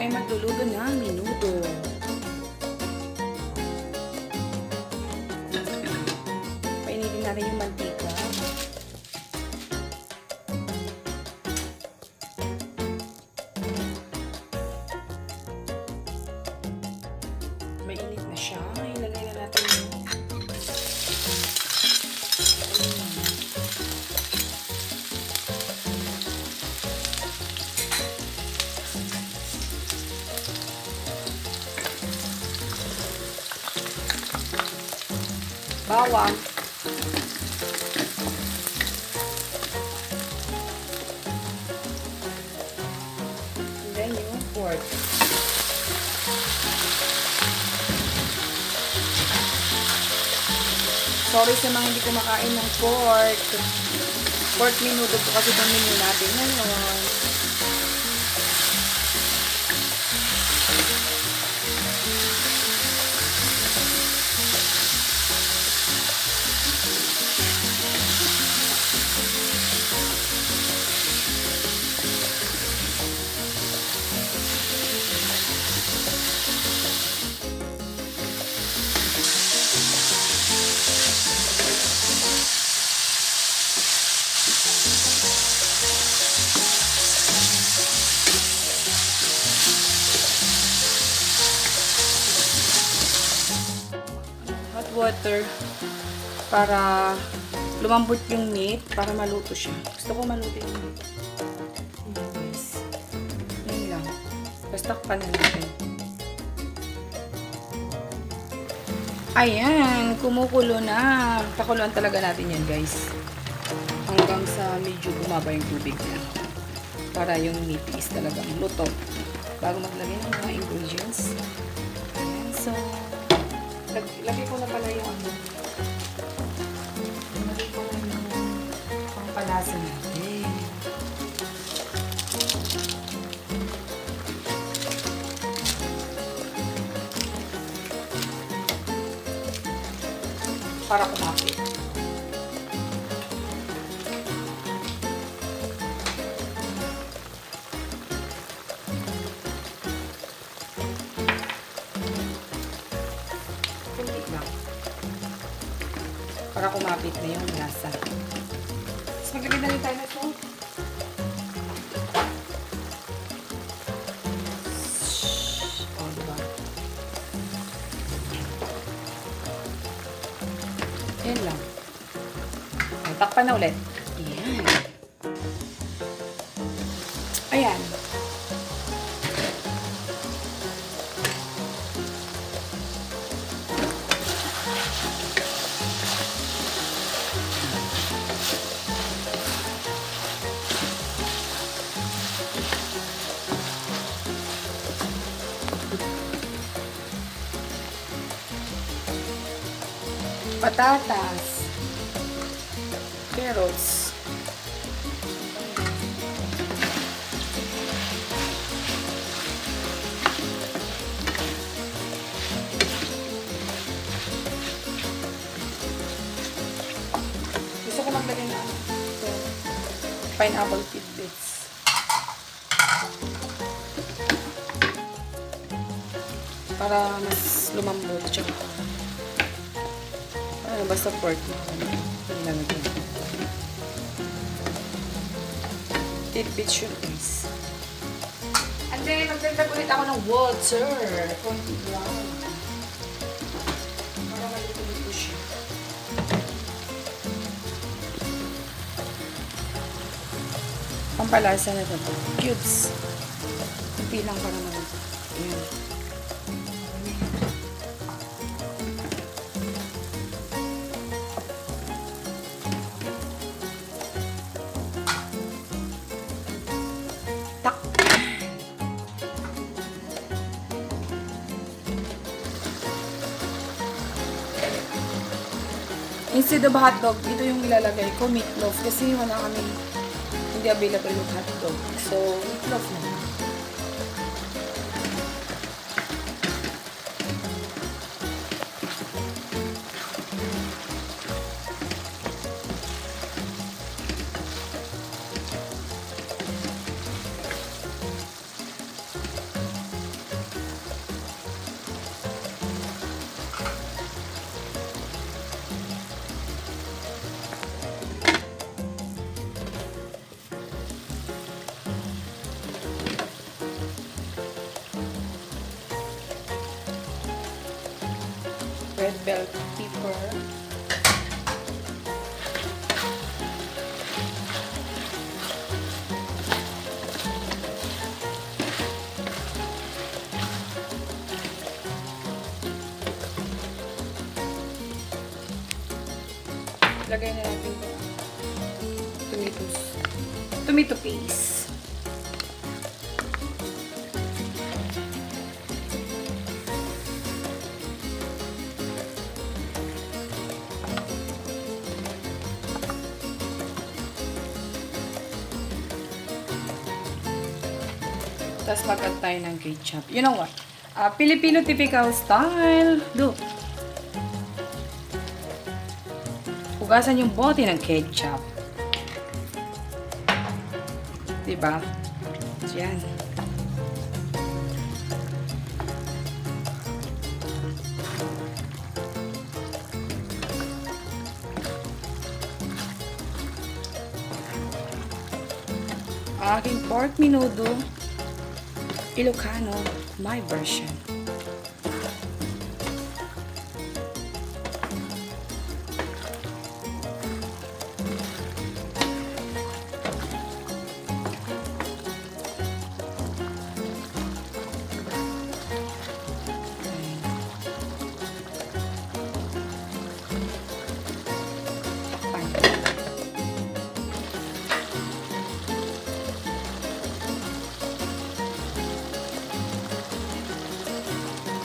ay magluluto ng menudo. Painitin natin yung mantika. Mainit na siya. Ilagay na natin yung bawang. And then yung pork. Sorry sa mga hindi kumakain ng pork. Pork menudo po kasi itong menu natin ngayon. Water para lumambot yung meat para maluto siya. Gusto ko maluto yung meat. Yes. Yun lang. Basta takpan na natin. Ayan, kumukulo na. Pakuluan talaga natin yan, guys. Hanggang sa medyo bumaba yung tubig niya. Para yung meat is talagang luto. Bago maglagay ng mga ingredients. Ayan, so lagay ko na pala yung ano. Lagay ko na yung panlasa natin. Para kumapit. Para kumapit na yung lasa. Tapos maglagay na rin tayo na ito. O, diba? Yan lang. Takpan na ulit. Ayan. Ayan. Patatas, carrots, gusto ko maglagay na pineapple tidbits. Para mas lumambot siya. Basta pork mo. Ilalagay. Tidbits yun, guys. And then, magdagdag ulit ako ng water. Konti lang. Para malito-lito siya. Pampalasa na ito. Cubes. Kunti lang para malito. Ayan. Instead of hotdog, ito yung ilalagay ko, meatloaf. Kasi wala kami, hindi available yung hotdog. So, meatloaf na. red bell pepper. Lagay na natin tomato paste. Tapos mag-add tayo ng ketchup. You know what? Filipino typical style. Look. Hugasan yung bote ng ketchup. Diba? Yan. Aking pork menudo. Ilokano, my version.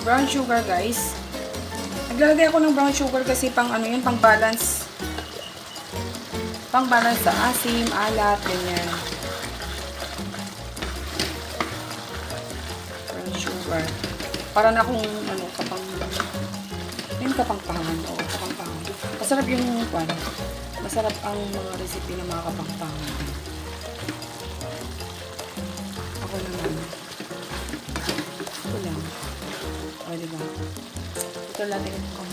Brown sugar, guys. Naglalagay ako ng brown sugar kasi pang ano yun, pang balance. Pang balance sa asim, alat, ganyan. Brown sugar. Para na kung ano, kapangpangan. O, kapangpangan. Masarap yung kwan. Masarap ang mga recipe ng mga kapangpangan. Ako naman. Ito lang. O, diba? Ito lang din.